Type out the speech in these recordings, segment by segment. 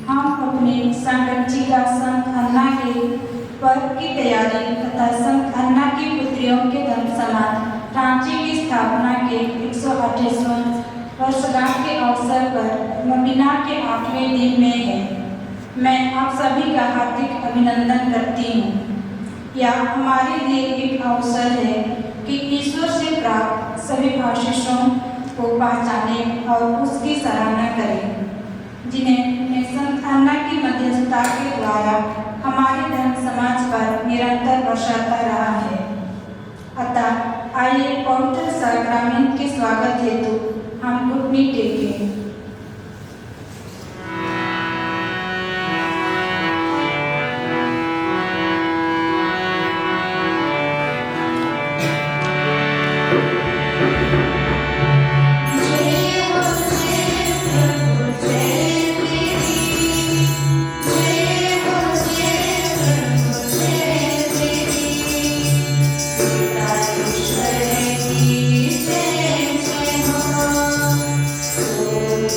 हम अपने संरक्षिका संत अन्ना के पर्व की तैयारी तथा संत अन्ना की पुत्रियों के धर्म समाज रांची की स्थापना के 128वें वर्षगांठ के अवसर पर वेबिनार के 8वें दिन में है। मैं आप सभी का हार्दिक अभिनंदन करती हूँ। यह हमारे लिए एक अवसर है कि ईश्वर से प्राप्त सभी आशीषों को पहचाने और उसकी सराहना करें, जिन्हें संत अन्ना की मध्यस्थता के द्वारा हमारे धर्म समाज पर निरंतर बरसाता रहा है। अतः आइए पवित्र साक्रामेंट के स्वागत हेतु हम घुटने टेकें। Oh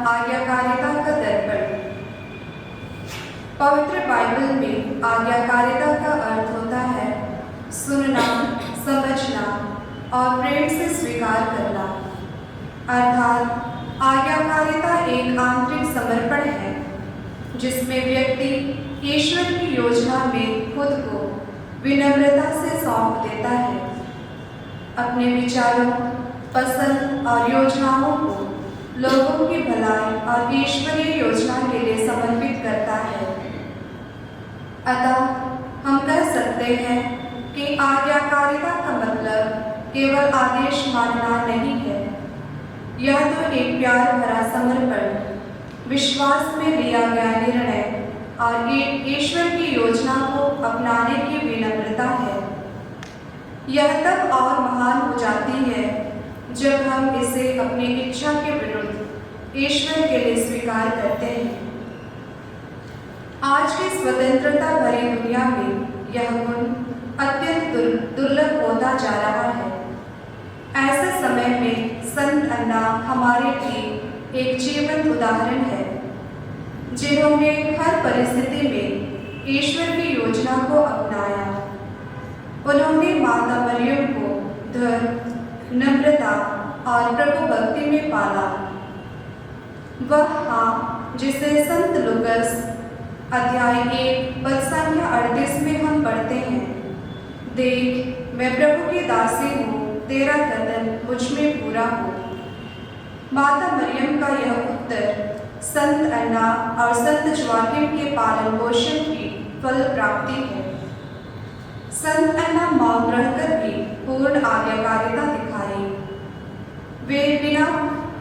आज्ञाकारिता का दर्पण। पवित्र बाइबल में आज्ञाकारिता का अर्थ होता है सुनना, समझना और प्रेम से स्वीकार करना। अर्थात आज्ञाकारिता एक आंतरिक समर्पण है जिसमें व्यक्ति ईश्वर की योजना में खुद को विनम्रता से सौंप देता है, अपने विचारों, पसंद और योजनाओं को लोगों की भलाई और ईश्वरीय योजना के लिए समर्पित करता है। अतः हम कह सकते हैं कि आज्ञाकारिता का मतलब केवल आदेश मानना नहीं है, यह तो एक प्यार भरा समर्पण, विश्वास में लिया गया निर्णय और ईश्वर की योजना को अपनाने की विनम्रता है। यह तब और महान हो जाती है जब हम इसे अपनी इच्छा के विरुद्ध ईश्वर के लिए स्वीकार करते हैं। आज की स्वतंत्रता भरी दुनिया में यह गुण अत्यंत दुर्लभ होता जा रहा है। ऐसे समय में संत अन्ना हमारे लिए एक जीवंत उदाहरण है, जिन्होंने हर परिस्थिति में ईश्वर की योजना को अपनाया। उन्होंने माता मरियम को धर्म, नम्रता और प्रभु भक्ति में पाला। वह हाँ जिसे संत लूकस अध्याय 1 पद संख्या 38 में हम पढ़ते हैं, देख मैं प्रभु की दासी हूँ, तेरा कथन मुझ में पूरा हो। माता मरियम का यह उत्तर संत अन्ना और संत जोआकिम के पालन पोषण की फल प्राप्ति है। संत अन्ना मौन रहकर भी पूर्ण आज्ञाकारिता दिखाई। वे बिना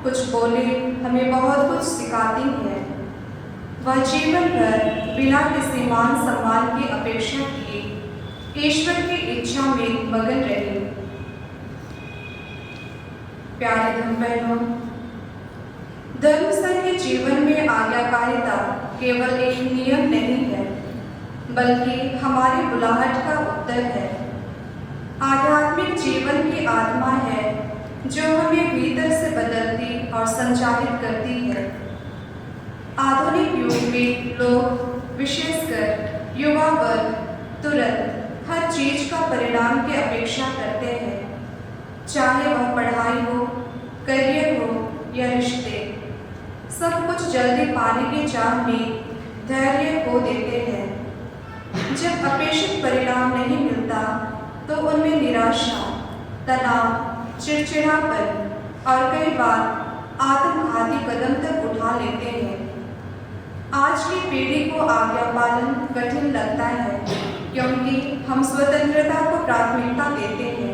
कुछ बोले हमें बहुत कुछ सिखाती हैं। वह जीवन भर बिना किसी मान सम्मान की अपेक्षा किए ईश्वर की इच्छा में मगन रही। प्यारे धर्म बहनों, धर्म संघ के जीवन में आज्ञाकारिता केवल एक नियम नहीं है, बल्कि हमारी बुलाहट का उत्तर है। आध्यात्मिक जीवन की आत्मा है जो हमें भीतर से बदलती और संचालित करती है। आधुनिक युग में लोग, विशेषकर युवा वर्ग, तुरंत हर चीज का परिणाम की अपेक्षा करते हैं, चाहे वह पढ़ाई हो, करियर हो या रिश्ते। सब कुछ जल्दी पाने की चाह में धैर्य खो देते हैं। जब अपेक्षित परिणाम नहीं मिलता तो उनमें निराशा, तनाव, चिड़चिड़ापन और कई बार आत्मघाती कदम तक उठा लेते हैं। आज की पीढ़ी को आज्ञा पालन कठिन लगता है क्योंकि हम स्वतंत्रता को प्राथमिकता देते हैं।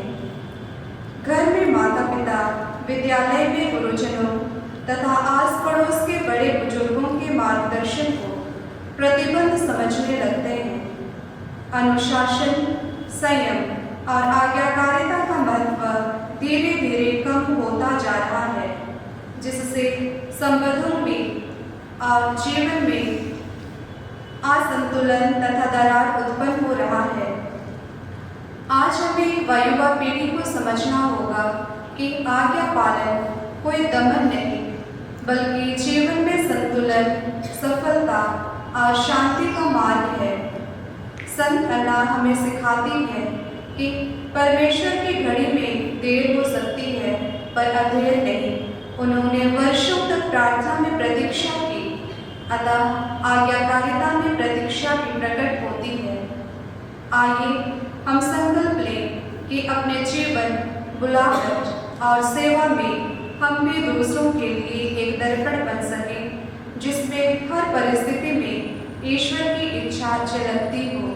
घर में माता पिता, विद्यालय में गुरुजनों तथा आस पड़ोस के बड़े बुजुर्गों के मार्गदर्शन को प्रतिबंध समझने लगते हैं। अनुशासन, संयम और आज्ञाकारिता का महत्व धीरे धीरे कम होता जा रहा है, जिससे संबंधों में और जीवन में असंतुलन तथा दरार उत्पन्न हो रहा है। आज हमें युवा पीढ़ी को समझना होगा कि आज्ञा पालन कोई दमन नहीं, बल्कि जीवन में संतुलन, सफलता और शांति का मार्ग है। संत अन्ना हमें सिखाती है कि परमेश्वर की घड़ी में देर हो सकती है पर अधेर नहीं। उन्होंने वर्षों तक प्रार्थना में प्रतीक्षा की, अतः आज्ञाकारिता में प्रतीक्षा भी प्रकट होती है। आइए हम संकल्प लें कि अपने जीवन, बुलाहट और सेवा में हम भी दूसरों के लिए एक दर्पण बन सकें, जिसमें हर परिस्थिति में ईश्वर की इच्छा झलकती हो।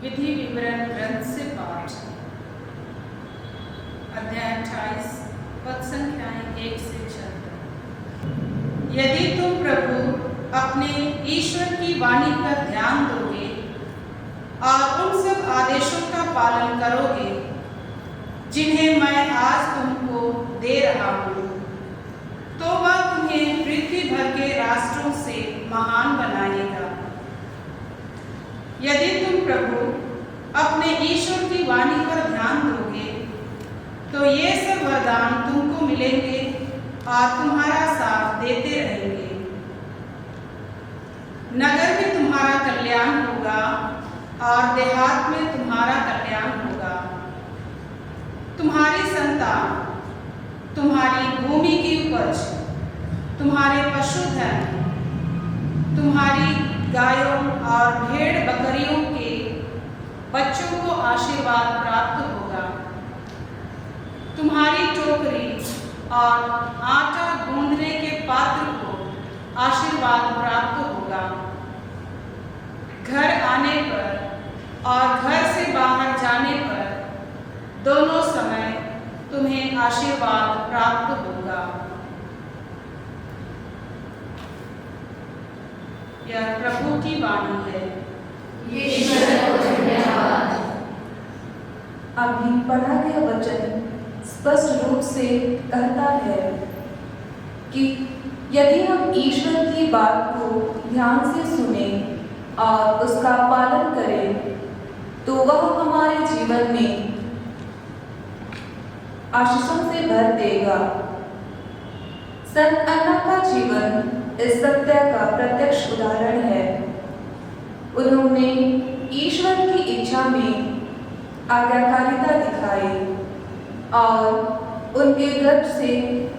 विधि विवरण ग्रंथ से पाठ, अध्याय 28, पद संख्याएं 1 से 6। यदि तुम प्रभु अपने ईश्वर की वाणी पर ध्यान दोगे और उन सब आदेशों का पालन करोगे जिन्हें मैं आज तुमको दे रहा हूँ, तो वह तुम्हें पृथ्वी भर के राष्ट्रों से महान बनाएगा। यदि तुम प्रभु अपने ईश्वर की वाणी पर ध्यान दोगे, तो ये सब वरदान तुमको मिलेंगे और तुम्हारा साथ देते रहेंगे। नगर में तुम्हारा कल्याण होगा और देहात में तुम्हारा कल्याण होगा। तुम्हारी संतान, तुम्हारी भूमि की उपज, तुम्हारे पशुधन, तुम्हारी गायों और भेड़ बकरियों के बच्चों को आशीर्वाद प्राप्त होगा। तुम्हारी टोकरी और आटा गूंदने के पात्र को आशीर्वाद प्राप्त होगा। घर आने पर और घर से बाहर जाने पर दोनों समय तुम्हें आशीर्वाद प्राप्त होगा। यह प्रभु की वाणी है। अभी पढ़ा गया वचन स्पष्ट रूप से कहता है कि यदि हम ईश्वर की बात को ध्यान से सुने और उसका पालन करें, तो वह हमारे जीवन में आशीषों से भर देगा। संत अन्ना का जीवन इस सत्य का प्रत्यक्ष उदाहरण है। उन्होंने ईश्वर की इच्छा में आज्ञाकारिता दिखाई और उनके गर्भ से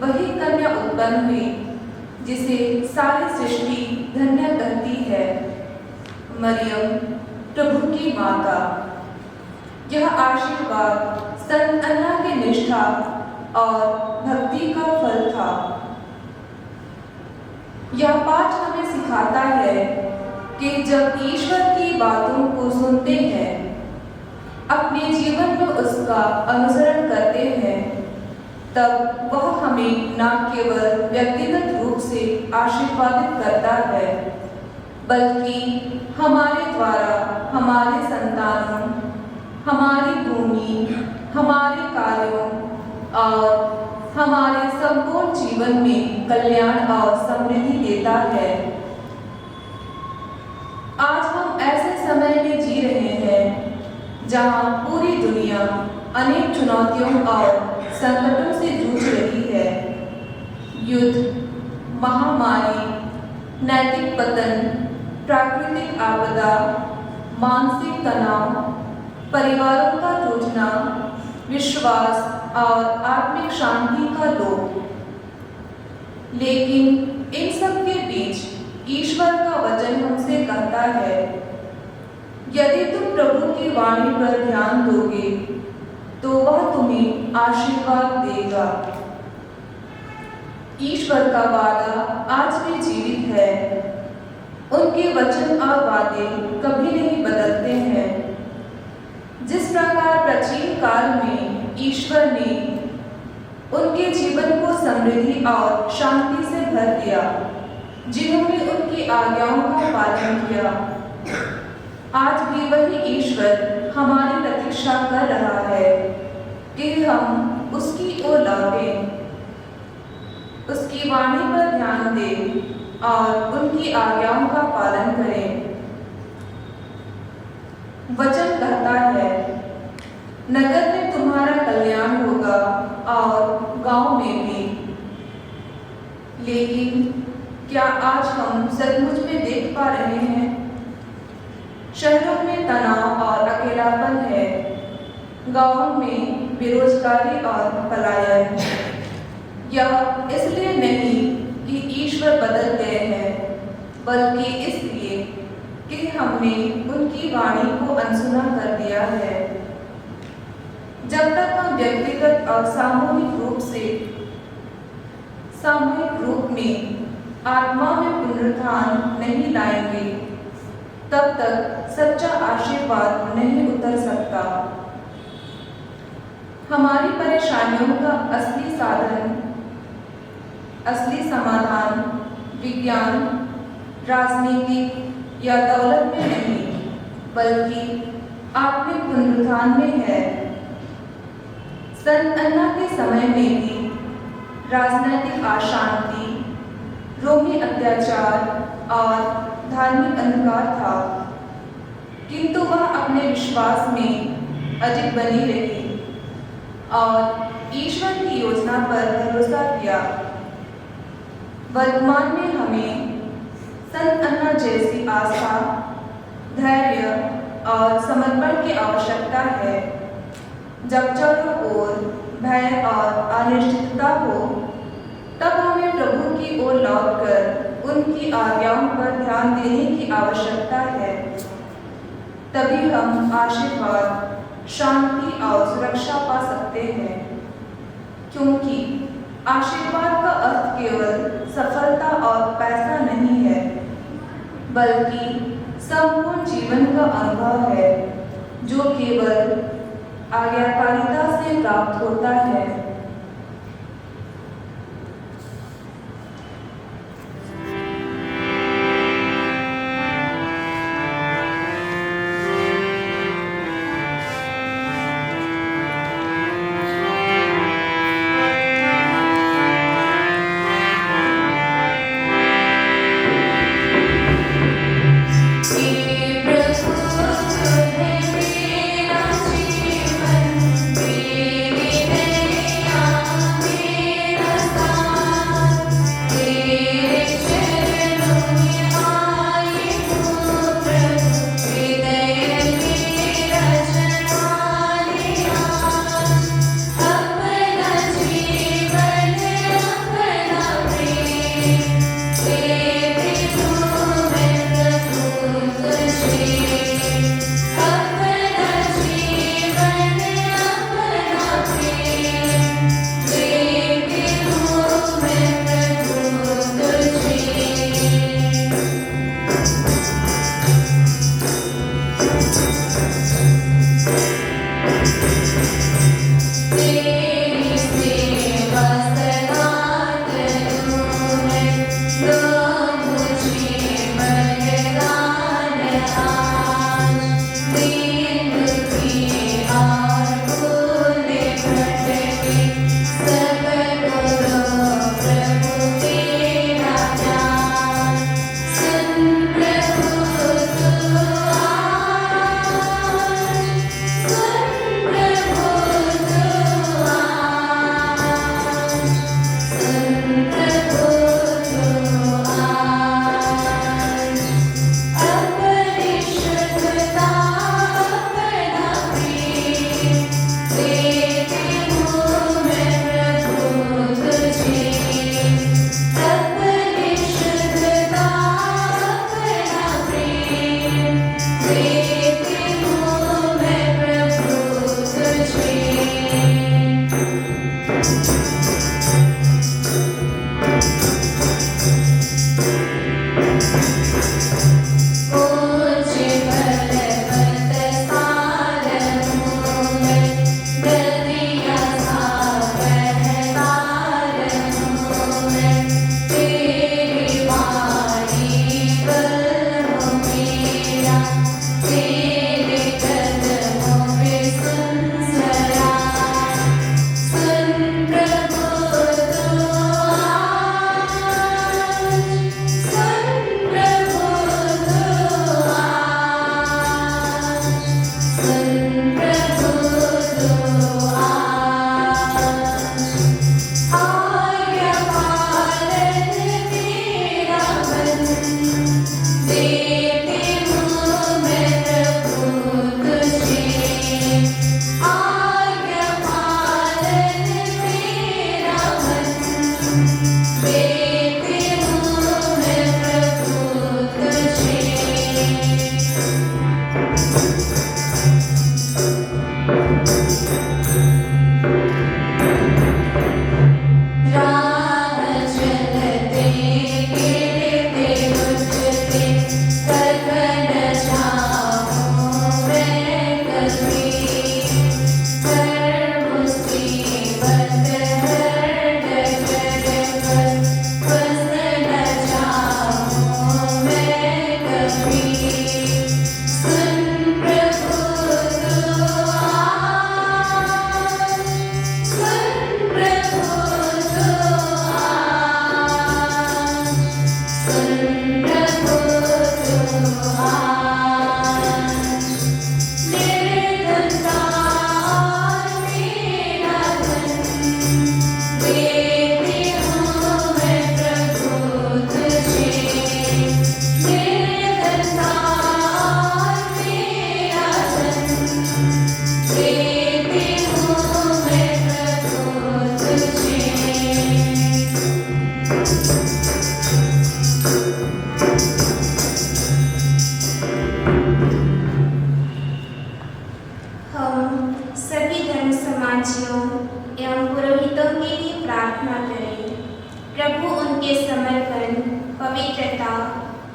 वही कन्या उत्पन्न हुई जिसे सारी सृष्टि धन्य कहती है, मरियम, प्रभु की माता। यह आशीर्वाद संत अन्ना की निष्ठा और भक्ति का फल था। यह पाठ हमें सिखाता है कि जब ईश्वर की बातों को सुनते हैं, अपने जीवन में उसका अनुसरण करते हैं, तब वह हमें न केवल व्यक्तिगत रूप से आशीर्वादित करता है, बल्कि हमारे द्वारा हमारे संतानों, हमारी भूमि, हमारे कार्यों और हमारे संपूर्ण जीवन में कल्याण और समृद्धि देता है। आज हम ऐसे समय में जी रहे हैं जहां पूरी दुनिया अनेक चुनौतियों और संकटों से जूझ रही है। युद्ध, महामारी, नैतिक पतन, प्राकृतिक आपदा, मानसिक तनाव, परिवारों का टूटना, विश्वास और आत्मिक शांति का लोभ। लेकिन इन सब के बीच ईश्वर का वचन हमसे कहता है, यदि तुम प्रभु की वाणी पर ध्यान दोगे, तो वह तुम्हें आशीर्वाद देगा। ईश्वर का वादा आज भी जीवित है। उनके वचन और वादे कभी नहीं बदलते हैं। जिस प्रकार प्राचीन काल में ईश्वर ने उनके जीवन को समृद्धि और शांति से भर दिया, जिन्होंने उनकी आज्ञाओं का पालन किया, आज भी वही ईश्वर हमारी प्रतीक्षा कर रहा है कि हम उसकी ओर लौटें, उसकी वाणी पर ध्यान दें और उनकी आज्ञाओं का पालन करें। वचन कहता है, नगर में तुम्हारा कल्याण होगा और गांव में भी। लेकिन क्या आज हम सचमुच में देख पा रहे हैं? शहरों में तनाव और अकेलापन है, गांवों में बेरोजगारी और पलायन। यह इसलिए नहीं कि ईश्वर बदल गए हैं, बल्कि इसलिए कि हमने उनकी वाणी को अनसुना कर दिया है। जब तक हम व्यक्तिगत और सामूहिक रूप में आत्मा में पुनरुत्थान नहीं लाएंगे, तब तक सच्चा आशीर्वाद नहीं उतर सकता। हमारी परेशानियों का असली समाधान विज्ञान, राजनीति या दौलत में नहीं, बल्कि आत्मिक पुनरुत्थान में है। संत अन्ना के समय में भी राजनैतिक अशांति, रोमी अत्याचार और धार्मिक अंधकार था, किंतु वह अपने विश्वास में अडिग बनी रही और ईश्वर की योजना पर भरोसा किया। वर्तमान में हमें संत अन्ना जैसी आस्था, धैर्य और समर्पण की आवश्यकता है। जब चारों ओर भय और अनिश्चितता हो, तब हमें प्रभु की ओर लौटकर उनकी आज्ञाओं पर ध्यान देने की आवश्यकता है। तभी हम आशीर्वाद, शांति और सुरक्षा पा सकते हैं, क्योंकि आशीर्वाद का अर्थ केवल सफलता और पैसा नहीं है, बल्कि संपूर्ण जीवन का अनुभव है जो केवल आज्ञाकारिता से प्राप्त होता है। प्रभु है मेरा जीवन, मेरे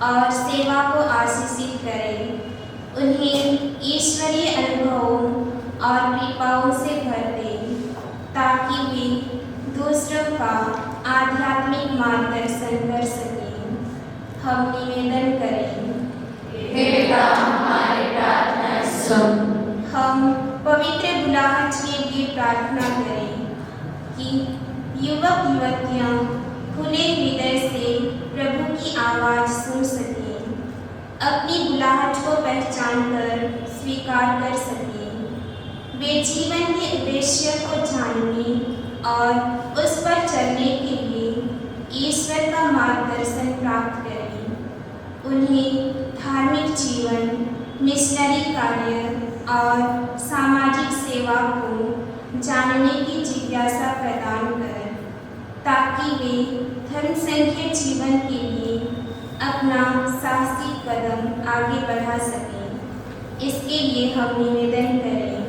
और सेवा को आशीषित करें। उन्हें ईश्वरीय अनुभवों और कृपाओं से भर दें ताकि वे दूसरों का आध्यात्मिक मार्गदर्शन कर सकें। हम निवेदन करें। हे पिता, हमारी प्रार्थना सुन। हम पवित्र बुलाहट के लिए प्रार्थना करें कि युवक युवतियाँ खुले हृदय से प्रभु की आवाज़ सुन सकें, अपनी बुलाहट को पहचान कर स्वीकार कर सकें। वे जीवन के उद्देश्य को जानने और उस पर चलने के लिए ईश्वर का मार्गदर्शन प्राप्त करें। उन्हें धार्मिक जीवन, मिशनरी कार्य और सामाजिक सेवा को जानने की जिज्ञासा प्रदान कर ताकि वे धर्मसंघीय जीवन के लिए अपना साहसिक कदम आगे बढ़ा सकें। इसके लिए हम निवेदन करें।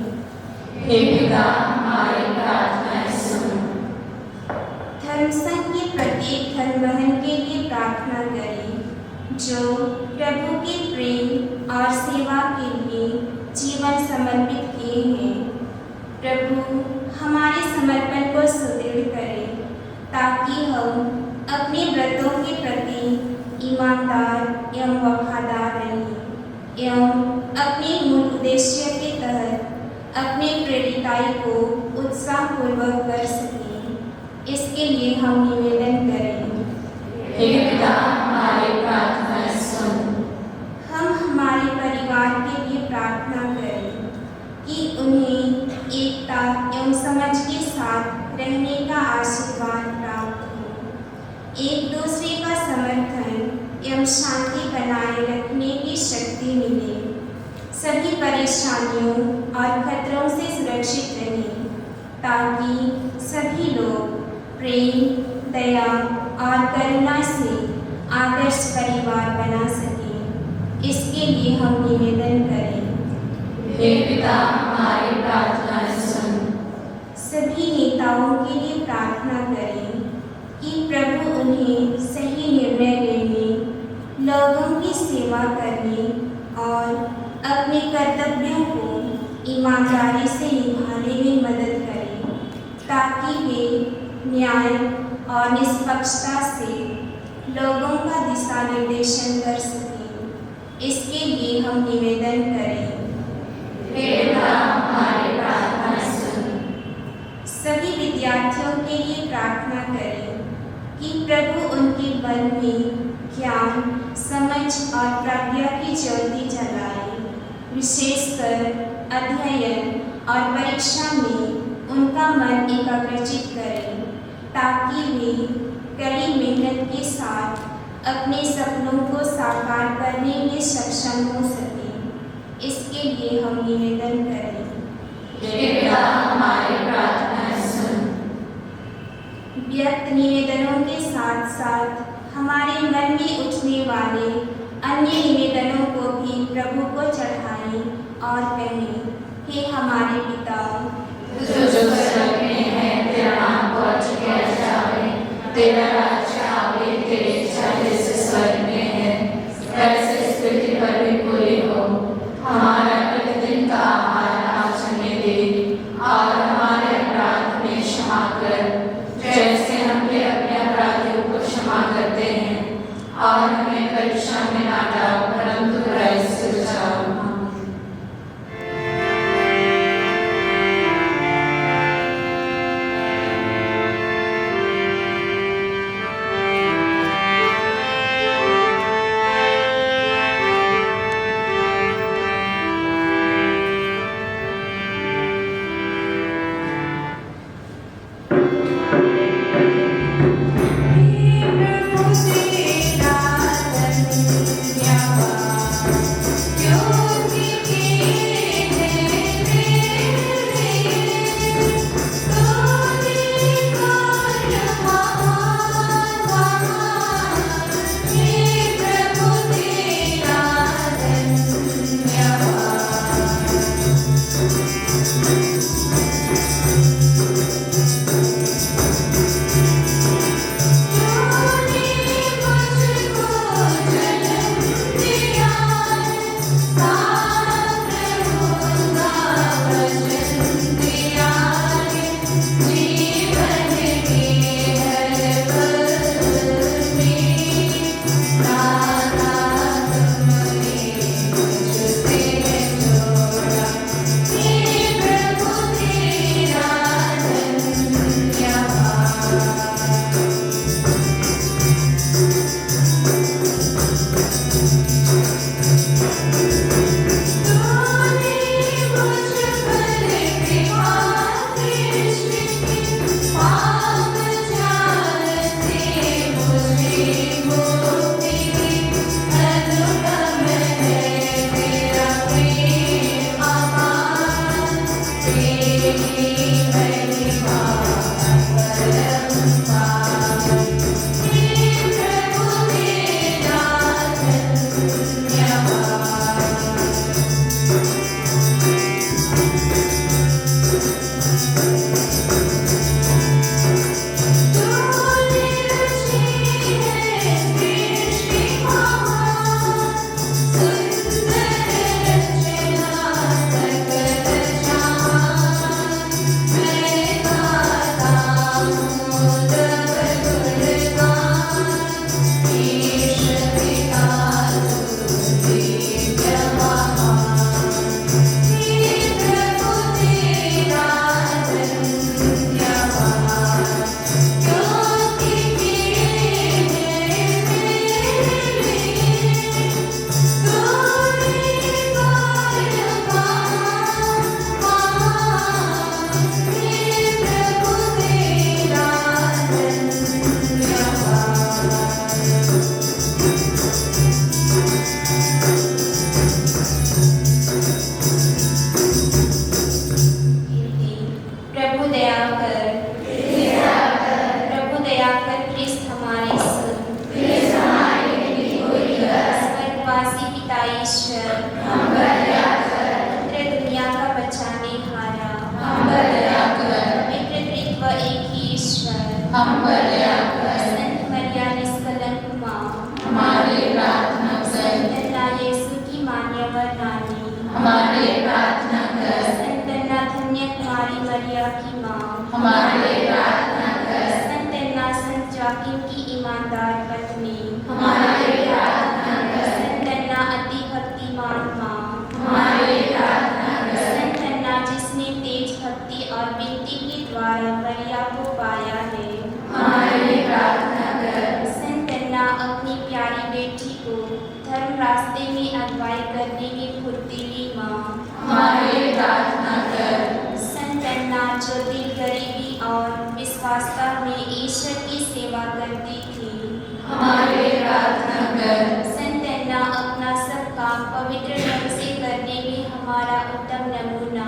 हे पिता, हमारी प्रार्थना सुन। धर्मसंघ के प्रत्येक धर्मवहन के लिए प्रार्थना करें जो प्रभु के प्रेम और सेवा के लिए जीवन समर्पित किए हैं। प्रभु हमारे समर्पण को सुदृढ़ करें ताकि हम अपने व्रतों के प्रति ईमानदार एवं वफादार रहें एवं अपने मूल उद्देश्य के तहत अपने प्रेरिताई को उत्साहपूर्वक कर सकें। इसके लिए हम निवेदन करें। हे पिता, हमारी प्रार्थना सुन। हम हमारे परिवार के लिए प्रार्थना करें कि उन्हें एकता एवं समझ के साथ रहने का आशीर्वाद प्राप्त हो, एक दूसरे का समर्थन एवं शांति बनाए रखने की शक्ति मिले, सभी परेशानियों और खतरों से सुरक्षित रहें ताकि सभी लोग प्रेम, दया और करुणा से आदर्श परिवार बना सकें। इसके लिए हम निवेदन करें। हे पिता, हमारी प्रार्थना सुन। सभी नेताओं के लिए प्रार्थना करें कि प्रभु उन्हें सही निर्णय लेने, लोगों की सेवा करने और अपने कर्तव्यों को ईमानदारी से निभाने में मदद करें ताकि वे न्याय और निष्पक्षता से लोगों का दिशा निर्देशन कर सकें। इसके लिए हम निवेदन करें। हे पिता, हमारी प्रार्थना सुन। सभी विद्यार्थियों के लिए प्रार्थना करें कि प्रभु उनके मन में ज्ञान, समझ और प्रज्ञा की ज्योति जलाए, विशेषकर अध्ययन और परीक्षा में उनका मन एकाग्रचित करें ताकि वे कड़ी मेहनत के साथ अपने सपनों को साकार करने में सक्षम हो सकें। इसके लिए हम निवेदन करें। हे पिता, हमारी प्रार्थना सुन। व्यक्त निवेदनों के साथ साथ हमारे मन में उठने वाले अन्य निवेदनों को भी प्रभु को चढ़ाएं और कहें। हे हमारे पिता, जो स्वर्ग में है, तेरा नाम पूज्य जाए, तेरा राज्य आवे, तेरी इच्छा जैसे स्वर्ग में है वैसे इस पृथ्वी पर भी पूरी हो। हमारा प्रतिदिन का आहार आज हमें दे और हमारे अपराध में क्षमा कर जैसे हम भी अपने अपराधियों को क्षमा करते हैं, और हमें परीक्षा में ना डालो परंतु बुराई से बचाओ। उत्तम नमूना।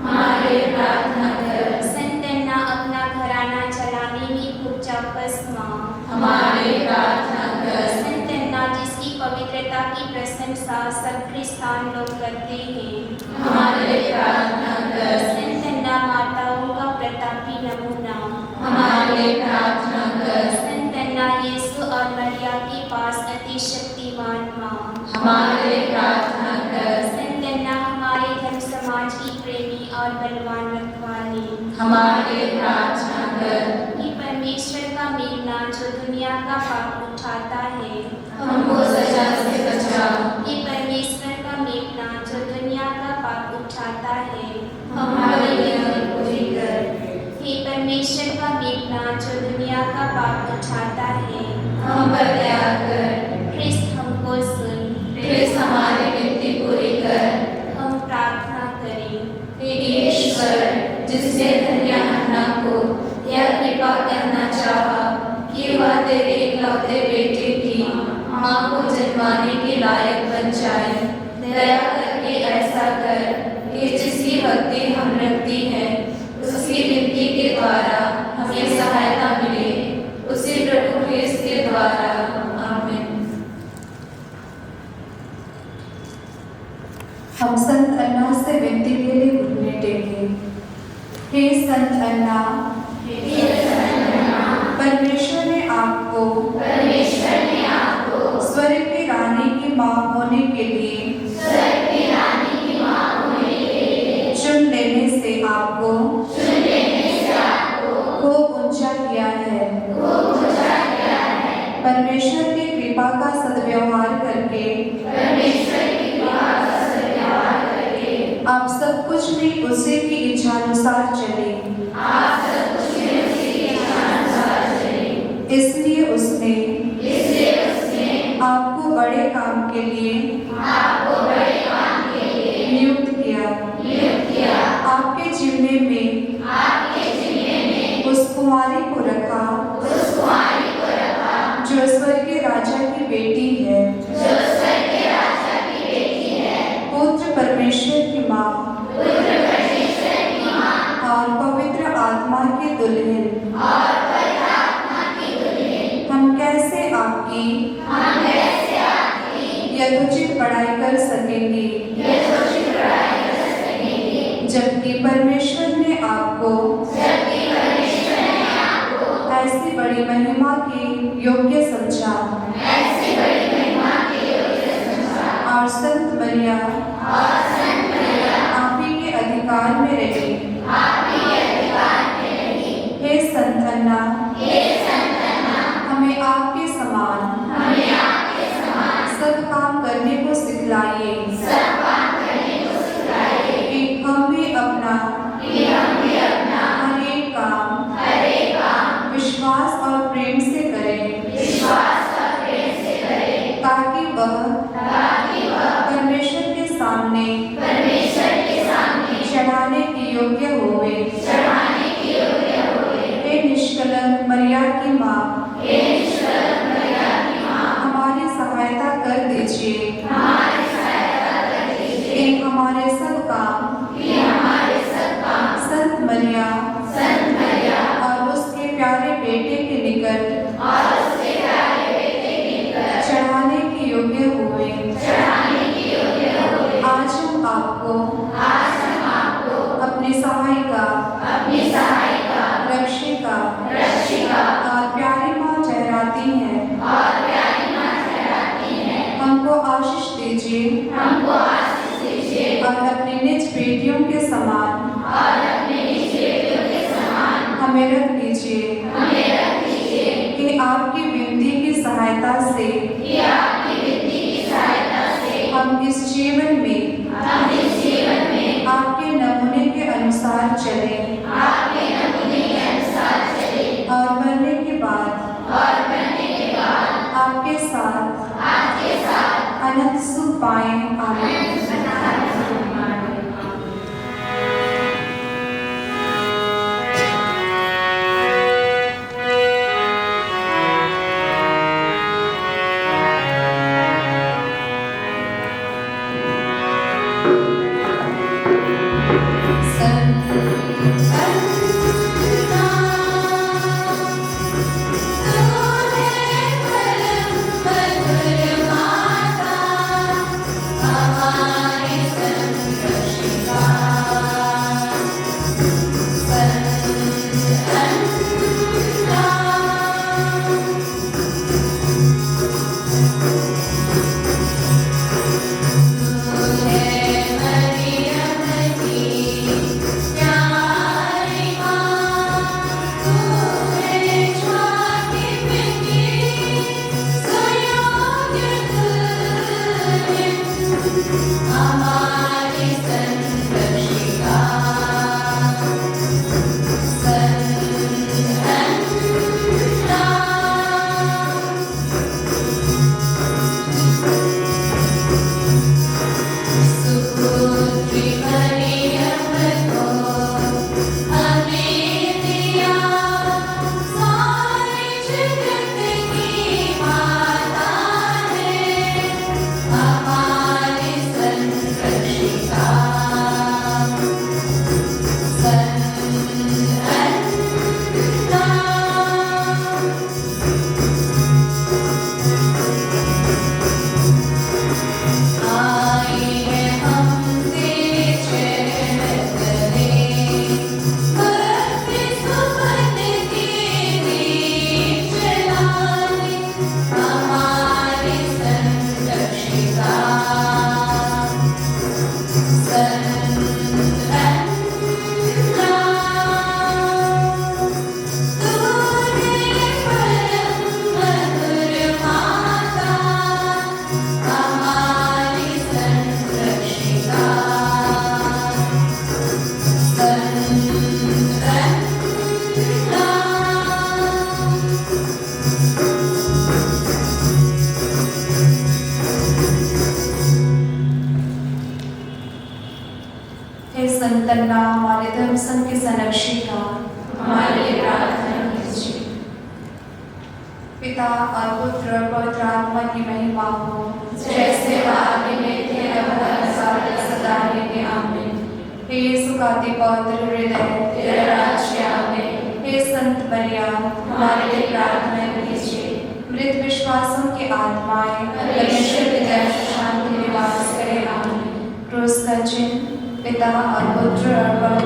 हमारे प्रार्थना कर। संत अन्ना अपना घराना चलाने में खूब चौकस माँ। हमारे प्रार्थना कर। संत अन्ना जिसकी पवित्रता की प्रशंसा सब क्रिस्तान लोग करते हैं। हमारे प्रार्थना कर। संत अन्ना माताओं का प्रतापी नमूना। हमारे प्रार्थना कर। संत अन्ना यीशु और मरिया के पास अति शक्तिमान माँ। हमारे प्रार्थना कर। संत अन्ना हमारे धर्म समाज की प्रेमी और बलवान रखवाले। हमारे प्रार्थना कर। कि परमेश्वर का मेघना जो दुनिया का पाप उठाता है। हमको सजा से बचाओ। कि परमेश्वर का मेघना जो दुनिया का पाप उठाता है। हमारी विनती पूरी कर। हे परमेश्वर का मेघना जो दुनिया का पाप उठाता है। हम पर दया कर। ख्रिस्त हमको सुन। प्रेस हमारी विनती पूरी कर। हम प्रार्थना करें। हे ईश्वर, जिसने धन्य अन्ना को यह कृपा करना चाहा कि वह तेरे इकलौते बेटे की माँ को जन्माने के लायक बन जाए, दया करके ऐसा कर कि जिसकी भक्ति हम रखती हैं उसकी विनती के द्वारा हमें सहायता मिले, उसी प्रभु ख्रिस्त के द्वारा। आमीन। हम संत अन्ना से विनती के लिए घुटने टेके। हे संत अन्ना, परमेश्वर ने आपको स्वर्ग की रानी की माँ होने के लिए चुन लेने से आपको खूब ऊंचा किया है। परमेश्वर की कृपा का सद्व्यवहार करके आप सब कुछ में उसी की इच्छानुसार चले। इसलिए उसने आपको बड़े काम के लिए नियुक्त किया। आपके जिम्मे में उस कुंवारी को रखा जो स्वर्गीय राजा की बेटी है। पुत्र परमेश्वर की माँ और पवित्र आत्मा के दुल्हन। हम कैसे आपकी यथोचित पढ़ाई कर सकेंगे, जबकि परमेश्वर ने आपको ऐसी बड़ी महिमा के योग्य समझा। और संत मरिया आप ही के अधिकार में रहे। हे संत अन्ना, हमें आपके समान सब काम करने को सिखलाइए। कि हम भी अपना हर एक काम विश्वास और प्रेम से करें, ताकि वह परमेश्वर के सामने चढ़ाने के योग्य होवे। हे निष्कलंक मरिया की माँ, हमारी सहायता कर दीजिए। कि हमारे सब काम संत मरिया और उसके प्यारे बेटे के निकट चढ़ाने के योग्य हुए। आज हम आपको अपनी सहायिका रक्षिका और प्यारी माँ ठहराती हैं। हमको आशीष दीजिए और अपनी निज बेटियों के समान हमें रख दीजिए। कि आपकी विनती की सहायता से हम इस जीवन में आपके नमूने के अनुसार चलें। और मरने के बाद आपके साथ अनंत सुख पाएं। आमीन। संतन्ना हमारे धर्म संघ के संरक्षिका, हमारे लिए प्रार्थना कीजिए। पिता और पुत्र और पवित्र आत्मा की महिमा हो, जैसे आदि में थे अब सदा के आमीन। हे सुखाती पवित्र हृदय, तेरा राज्य आवे। हे संत मरियम, हमारे लिए प्रार्थना कीजिए। मृत विश्वासों की आत्माएं परमेश्वर पिता शांति निवास करे आमीन। क्रूस का चिन्ह पिता और पुत्र और